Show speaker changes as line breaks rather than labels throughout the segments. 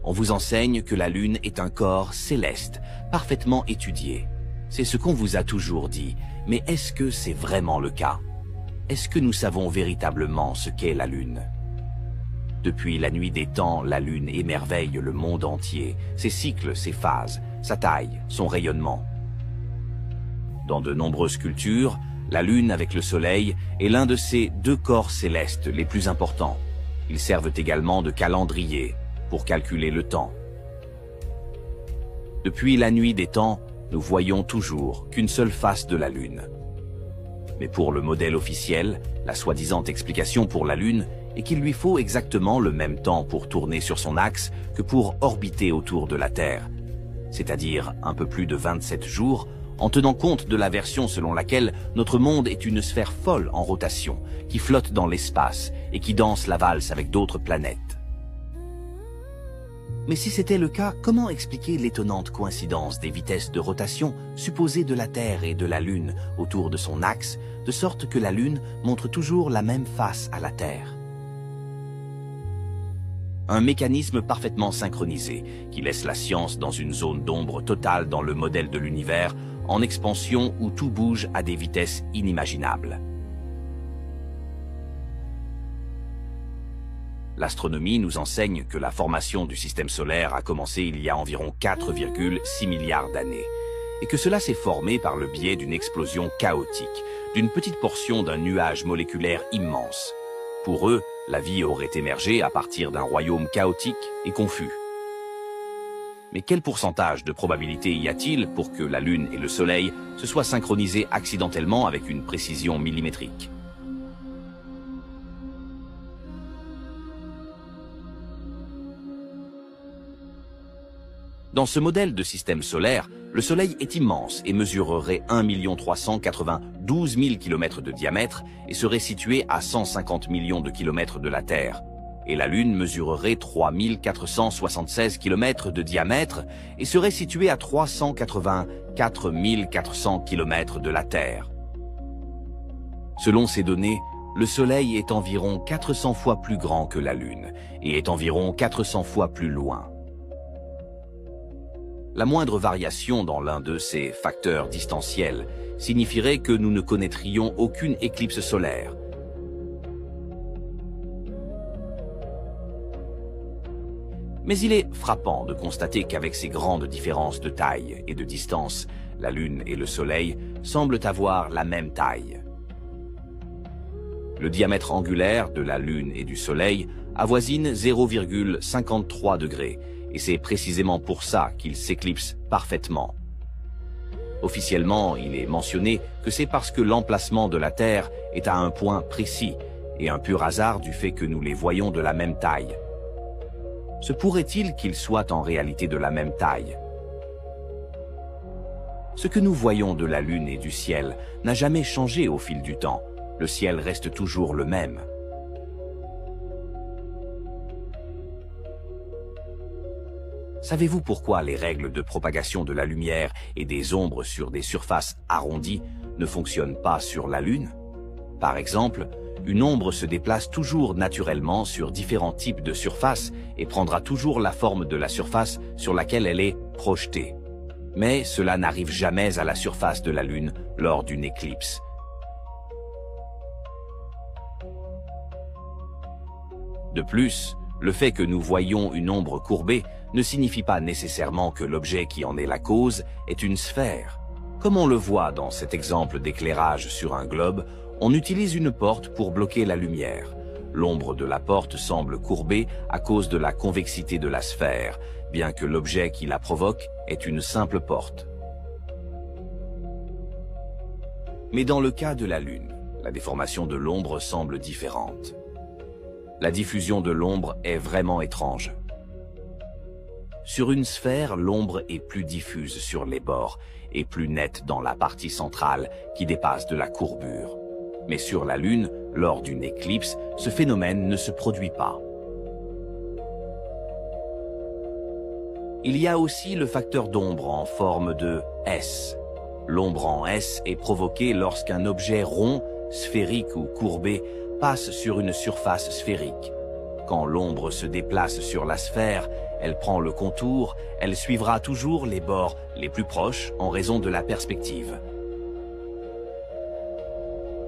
On vous enseigne que la Lune est un corps céleste, parfaitement étudié. C'est ce qu'on vous a toujours dit, mais est-ce que c'est vraiment le cas? Est-ce que nous savons véritablement ce qu'est la Lune? Depuis la nuit des temps, la Lune émerveille le monde entier, ses cycles, ses phases, sa taille, son rayonnement. Dans de nombreuses cultures, la Lune avec le Soleil est l'un de ces deux corps célestes les plus importants. Ils servent également de calendrier pour calculer le temps. Depuis la nuit des temps, nous voyons toujours qu'une seule face de la Lune. Mais pour le modèle officiel, la soi-disant explication pour la Lune est qu'il lui faut exactement le même temps pour tourner sur son axe que pour orbiter autour de la Terre, c'est-à-dire un peu plus de 27 jours, en tenant compte de la version selon laquelle notre monde est une sphère folle en rotation, qui flotte dans l'espace et qui danse la valse avec d'autres planètes. Mais si c'était le cas, comment expliquer l'étonnante coïncidence des vitesses de rotation supposées de la Terre et de la Lune autour de son axe, de sorte que la Lune montre toujours la même face à la Terre? Un mécanisme parfaitement synchronisé qui laisse la science dans une zone d'ombre totale dans le modèle de l'univers, en expansion où tout bouge à des vitesses inimaginables. L'astronomie nous enseigne que la formation du système solaire a commencé il y a environ 4,6 milliards d'années, et que cela s'est formé par le biais d'une explosion chaotique, d'une petite portion d'un nuage moléculaire immense. Pour eux, la vie aurait émergé à partir d'un royaume chaotique et confus. Mais quel pourcentage de probabilité y a-t-il pour que la Lune et le Soleil se soient synchronisés accidentellement avec une précision millimétrique? Dans ce modèle de système solaire, le Soleil est immense et mesurerait 1 392 000 km de diamètre et serait situé à 150 millions de kilomètres de la Terre. Et la Lune mesurerait 3 476 km de diamètre et serait située à 384 400 km de la Terre. Selon ces données, le Soleil est environ 400 fois plus grand que la Lune et est environ 400 fois plus loin. La moindre variation dans l'un de ces facteurs distanciels signifierait que nous ne connaîtrions aucune éclipse solaire. Mais il est frappant de constater qu'avec ces grandes différences de taille et de distance, la Lune et le Soleil semblent avoir la même taille. Le diamètre angulaire de la Lune et du Soleil avoisine 0,53 degrés, et c'est précisément pour ça qu'ils s'éclipsent parfaitement. Officiellement, il est mentionné que c'est parce que l'emplacement de la Terre est à un point précis, et un pur hasard du fait que nous les voyons de la même taille. Se pourrait-il qu'ils soient en réalité de la même taille? Ce que nous voyons de la Lune et du ciel n'a jamais changé au fil du temps. Le ciel reste toujours le même. Savez-vous pourquoi les règles de propagation de la lumière et des ombres sur des surfaces arrondies ne fonctionnent pas sur la Lune? Par exemple, une ombre se déplace toujours naturellement sur différents types de surfaces et prendra toujours la forme de la surface sur laquelle elle est projetée. Mais cela n'arrive jamais à la surface de la Lune lors d'une éclipse. De plus, le fait que nous voyons une ombre courbée ne signifie pas nécessairement que l'objet qui en est la cause est une sphère. Comme on le voit dans cet exemple d'éclairage sur un globe, on utilise une porte pour bloquer la lumière. L'ombre de la porte semble courbée à cause de la convexité de la sphère, bien que l'objet qui la provoque est une simple porte. Mais dans le cas de la Lune, la déformation de l'ombre semble différente. La diffusion de l'ombre est vraiment étrange. Sur une sphère, l'ombre est plus diffuse sur les bords et plus nette dans la partie centrale qui dépasse de la courbure. Mais sur la Lune, lors d'une éclipse, ce phénomène ne se produit pas. Il y a aussi le facteur d'ombre en forme de S. L'ombre en S est provoquée lorsqu'un objet rond, sphérique ou courbé passe sur une surface sphérique. Quand l'ombre se déplace sur la sphère, elle prend le contour, elle suivra toujours les bords les plus proches en raison de la perspective.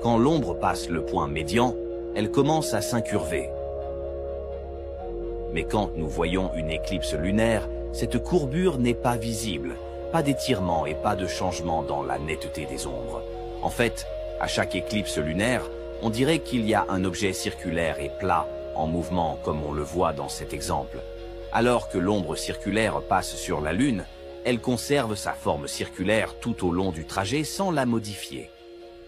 Quand l'ombre passe le point médian, elle commence à s'incurver. Mais quand nous voyons une éclipse lunaire, cette courbure n'est pas visible, pas d'étirement et pas de changement dans la netteté des ombres. En fait, à chaque éclipse lunaire, on dirait qu'il y a un objet circulaire et plat en mouvement comme on le voit dans cet exemple. Alors que l'ombre circulaire passe sur la Lune, elle conserve sa forme circulaire tout au long du trajet sans la modifier.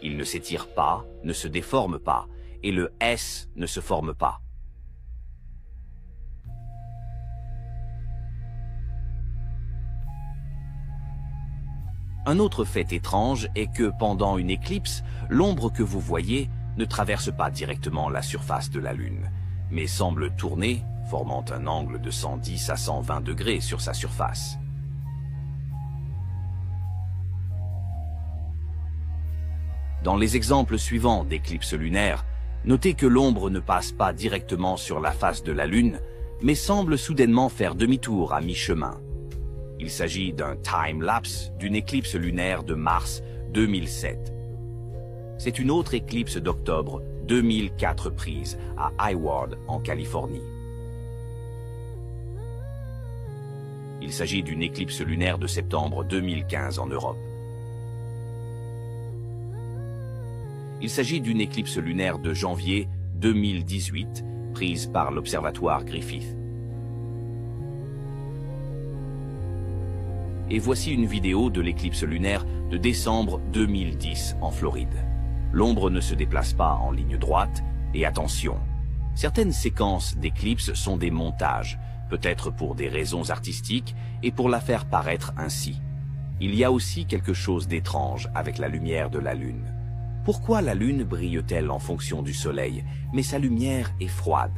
Il ne s'étire pas, ne se déforme pas, et le S ne se forme pas. Un autre fait étrange est que pendant une éclipse, l'ombre que vous voyez ne traverse pas directement la surface de la Lune, mais semble tourner, formant un angle de 110 à 120 degrés sur sa surface. Dans les exemples suivants d'éclipses lunaires, notez que l'ombre ne passe pas directement sur la face de la Lune, mais semble soudainement faire demi-tour à mi-chemin. Il s'agit d'un time-lapse d'une éclipse lunaire de mars 2007. C'est une autre éclipse d'octobre 2004 prise à Hayward, en Californie. Il s'agit d'une éclipse lunaire de septembre 2015 en Europe. Il s'agit d'une éclipse lunaire de janvier 2018 prise par l'observatoire Griffith. Et voici une vidéo de l'éclipse lunaire de décembre 2010 en Floride. L'ombre ne se déplace pas en ligne droite, et attention, certaines séquences d'éclipses sont des montages, peut-être pour des raisons artistiques et pour la faire paraître ainsi. Il y a aussi quelque chose d'étrange avec la lumière de la Lune. Pourquoi la Lune brille-t-elle en fonction du Soleil, mais sa lumière est froide?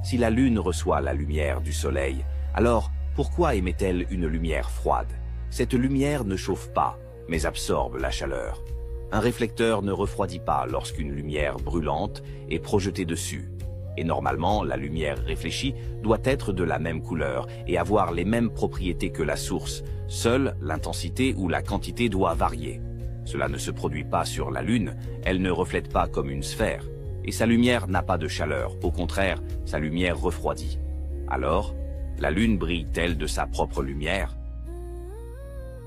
Si la Lune reçoit la lumière du Soleil, alors pourquoi émet-elle une lumière froide? Cette lumière ne chauffe pas, mais absorbe la chaleur. Un réflecteur ne refroidit pas lorsqu'une lumière brûlante est projetée dessus. Et normalement, la lumière réfléchie doit être de la même couleur et avoir les mêmes propriétés que la source. Seule l'intensité ou la quantité doit varier. Cela ne se produit pas sur la Lune, elle ne reflète pas comme une sphère. Et sa lumière n'a pas de chaleur, au contraire, sa lumière refroidit. Alors, la Lune brille-t-elle de sa propre lumière?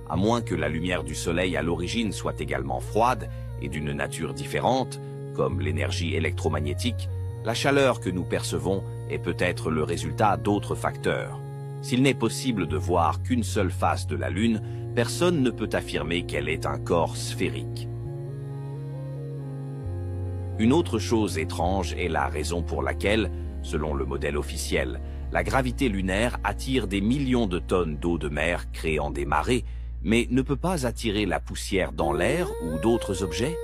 À moins que la lumière du Soleil à l'origine soit également froide et d'une nature différente, comme l'énergie électromagnétique, la chaleur que nous percevons est peut-être le résultat d'autres facteurs. S'il n'est possible de voir qu'une seule face de la Lune, personne ne peut affirmer qu'elle est un corps sphérique. Une autre chose étrange est la raison pour laquelle, selon le modèle officiel, la gravité lunaire attire des millions de tonnes d'eau de mer créant des marées, mais ne peut pas attirer la poussière dans l'air ou d'autres objets?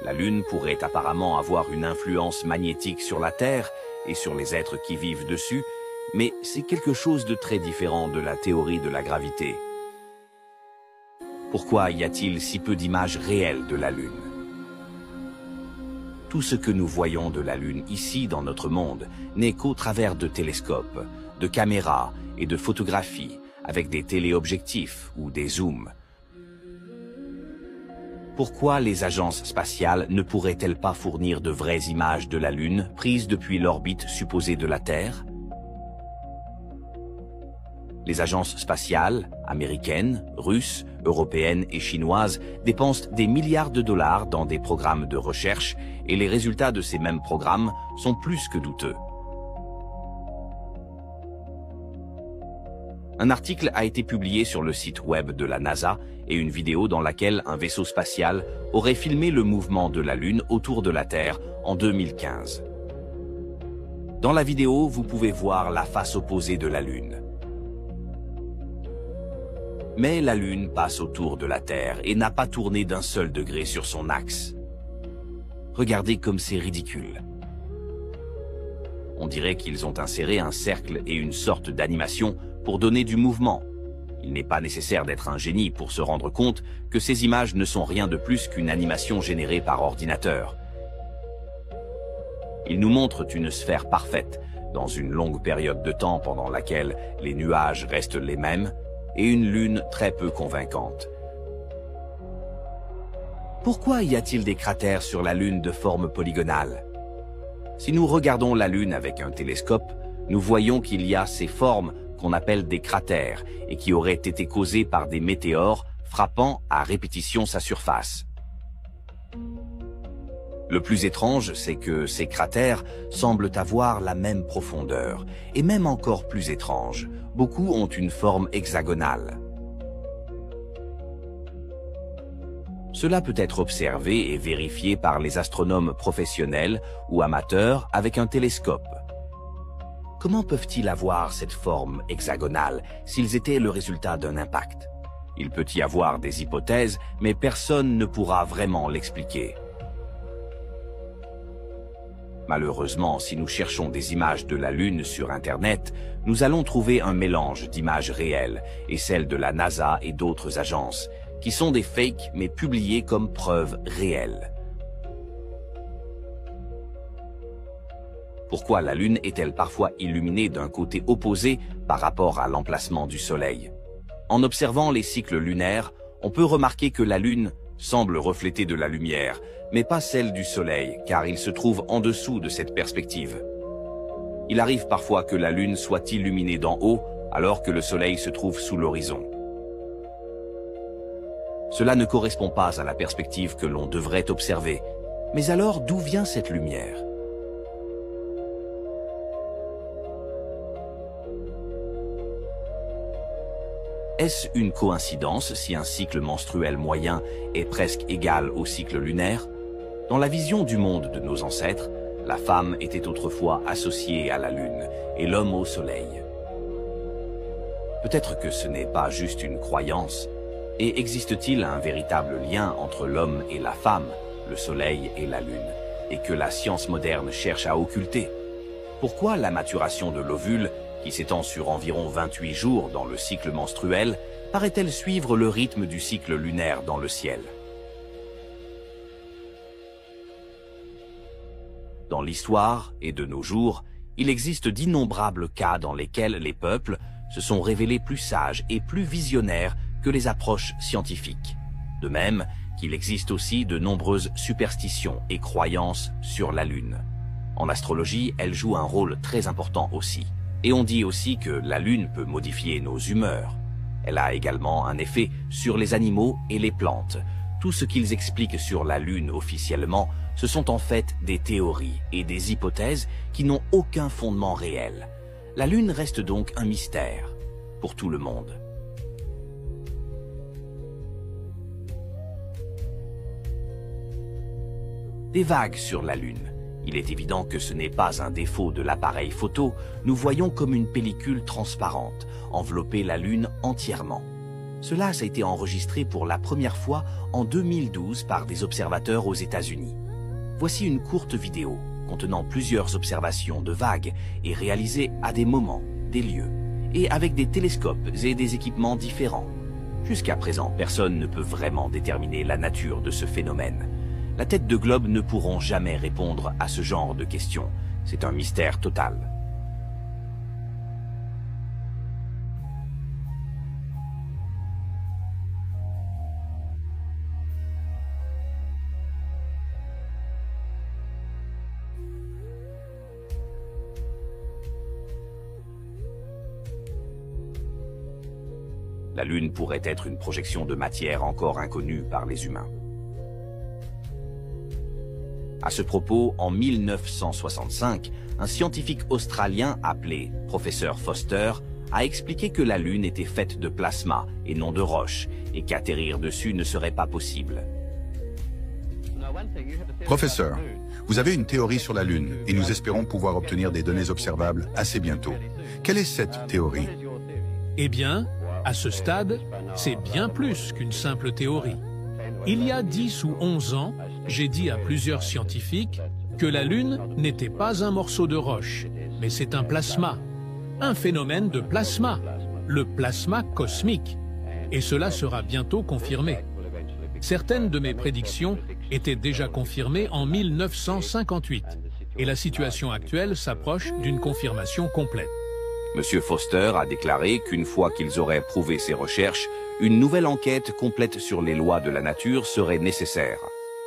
La Lune pourrait apparemment avoir une influence magnétique sur la Terre et sur les êtres qui vivent dessus, mais c'est quelque chose de très différent de la théorie de la gravité. Pourquoi y a-t-il si peu d'images réelles de la Lune? Tout ce que nous voyons de la Lune ici dans notre monde n'est qu'au travers de télescopes, de caméras et de photographies, avec des téléobjectifs ou des zooms. Pourquoi les agences spatiales ne pourraient-elles pas fournir de vraies images de la Lune prises depuis l'orbite supposée de la Terre? Les agences spatiales, américaines, russes, européennes et chinoises, dépensent des milliards de dollars dans des programmes de recherche et les résultats de ces mêmes programmes sont plus que douteux. Un article a été publié sur le site web de la NASA et une vidéo dans laquelle un vaisseau spatial aurait filmé le mouvement de la Lune autour de la Terre en 2015. Dans la vidéo, vous pouvez voir la face opposée de la Lune. Mais la Lune passe autour de la Terre et n'a pas tourné d'un seul degré sur son axe. Regardez comme c'est ridicule. On dirait qu'ils ont inséré un cercle et une sorte d'animation pour donner du mouvement. Il n'est pas nécessaire d'être un génie pour se rendre compte que ces images ne sont rien de plus qu'une animation générée par ordinateur. Ils nous montrent une sphère parfaite, dans une longue période de temps pendant laquelle les nuages restent les mêmes, et une lune très peu convaincante. Pourquoi y a-t-il des cratères sur la Lune de forme polygonale? Si nous regardons la Lune avec un télescope, nous voyons qu'il y a ces formes qu'on appelle des cratères et qui auraient été causés par des météores frappant à répétition sa surface. Le plus étrange, c'est que ces cratères semblent avoir la même profondeur, et même encore plus étrange, beaucoup ont une forme hexagonale. Cela peut être observé et vérifié par les astronomes professionnels ou amateurs avec un télescope. Comment peuvent-ils avoir cette forme hexagonale s'ils étaient le résultat d'un impact? Il peut y avoir des hypothèses, mais personne ne pourra vraiment l'expliquer. Malheureusement, si nous cherchons des images de la Lune sur Internet, nous allons trouver un mélange d'images réelles et celles de la NASA et d'autres agences, qui sont des fakes mais publiées comme preuves réelles. Pourquoi la Lune est-elle parfois illuminée d'un côté opposé par rapport à l'emplacement du Soleil? En observant les cycles lunaires, on peut remarquer que la Lune semble refléter de la lumière, mais pas celle du Soleil, car il se trouve en dessous de cette perspective. Il arrive parfois que la Lune soit illuminée d'en haut, alors que le Soleil se trouve sous l'horizon. Cela ne correspond pas à la perspective que l'on devrait observer. Mais alors, d'où vient cette lumière? Est-ce une coïncidence si un cycle menstruel moyen est presque égal au cycle lunaire? Dans la vision du monde de nos ancêtres, la femme était autrefois associée à la Lune et l'homme au Soleil. Peut-être que ce n'est pas juste une croyance. Et existe-t-il un véritable lien entre l'homme et la femme, le Soleil et la Lune, et que la science moderne cherche à occulter? Pourquoi la maturation de l'ovule, qui s'étend sur environ 28 jours dans le cycle menstruel, paraît-elle suivre le rythme du cycle lunaire dans le ciel? Dans l'histoire et de nos jours, il existe d'innombrables cas dans lesquels les peuples se sont révélés plus sages et plus visionnaires que les approches scientifiques. De même qu'il existe aussi de nombreuses superstitions et croyances sur la Lune. En astrologie, elle joue un rôle très important aussi. Et on dit aussi que la Lune peut modifier nos humeurs. Elle a également un effet sur les animaux et les plantes. Tout ce qu'ils expliquent sur la Lune officiellement, ce sont en fait des théories et des hypothèses qui n'ont aucun fondement réel. La Lune reste donc un mystère pour tout le monde. Des vagues sur la Lune. Il est évident que ce n'est pas un défaut de l'appareil photo, nous voyons comme une pellicule transparente, envelopper la Lune entièrement. Cela a été enregistré pour la première fois en 2012 par des observateurs aux États-Unis. Voici une courte vidéo contenant plusieurs observations de vagues et réalisées à des moments, des lieux, et avec des télescopes et des équipements différents. Jusqu'à présent, personne ne peut vraiment déterminer la nature de ce phénomène. La tête de globe ne pourront jamais répondre à ce genre de questions. C'est un mystère total. La Lune pourrait être une projection de matière encore inconnue par les humains. À ce propos, en 1965, un scientifique australien appelé Professeur Foster a expliqué que la Lune était faite de plasma et non de roches, et qu'atterrir dessus ne serait pas possible.
Professeur, vous avez une théorie sur la Lune et nous espérons pouvoir obtenir des données observables assez bientôt. Quelle est cette théorie?
Eh bien, à ce stade, c'est bien plus qu'une simple théorie. Il y a 10 ou 11 ans, j'ai dit à plusieurs scientifiques que la Lune n'était pas un morceau de roche, mais c'est un plasma, un phénomène de plasma, le plasma cosmique. Et cela sera bientôt confirmé. Certaines de mes prédictions étaient déjà confirmées en 1958. et la situation actuelle s'approche d'une confirmation complète.
Monsieur Foster a déclaré qu'une fois qu'ils auraient prouvé ces recherches, une nouvelle enquête complète sur les lois de la nature serait nécessaire.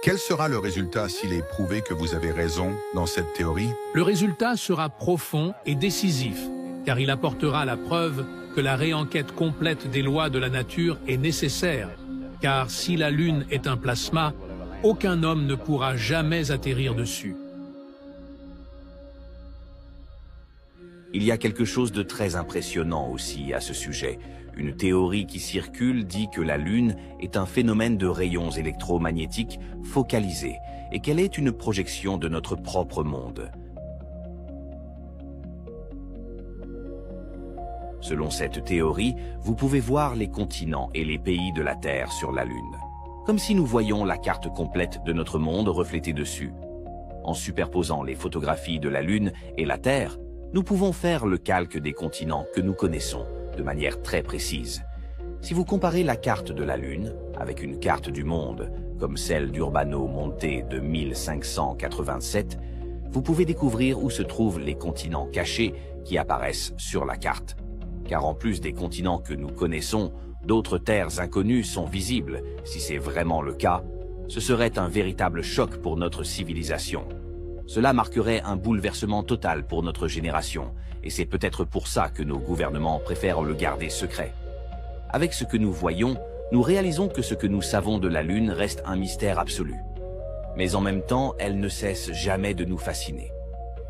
Quel sera le résultat s'il est prouvé que vous avez raison dans cette théorie?
Le résultat sera profond et décisif, car il apportera la preuve que la réenquête complète des lois de la nature est nécessaire, car si la Lune est un plasma, aucun homme ne pourra jamais atterrir dessus.
Il y a quelque chose de très impressionnant aussi à ce sujet. Une théorie qui circule dit que la Lune est un phénomène de rayons électromagnétiques focalisés et qu'elle est une projection de notre propre monde. Selon cette théorie, vous pouvez voir les continents et les pays de la Terre sur la Lune, comme si nous voyions la carte complète de notre monde reflétée dessus. En superposant les photographies de la Lune et la Terre, nous pouvons faire le calque des continents que nous connaissons de manière très précise. Si vous comparez la carte de la Lune avec une carte du monde, comme celle d'Urbano Monte de 1587, vous pouvez découvrir où se trouvent les continents cachés qui apparaissent sur la carte. Car en plus des continents que nous connaissons, d'autres terres inconnues sont visibles. Si c'est vraiment le cas, ce serait un véritable choc pour notre civilisation. Cela marquerait un bouleversement total pour notre génération, et c'est peut-être pour ça que nos gouvernements préfèrent le garder secret. Avec ce que nous voyons, nous réalisons que ce que nous savons de la Lune reste un mystère absolu. Mais en même temps, elle ne cesse jamais de nous fasciner.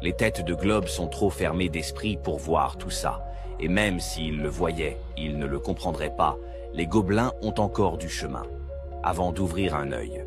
Les têtes de globe sont trop fermées d'esprit pour voir tout ça, et même s'ils le voyaient, ils ne le comprendraient pas. Les gobelins ont encore du chemin, avant d'ouvrir un œil.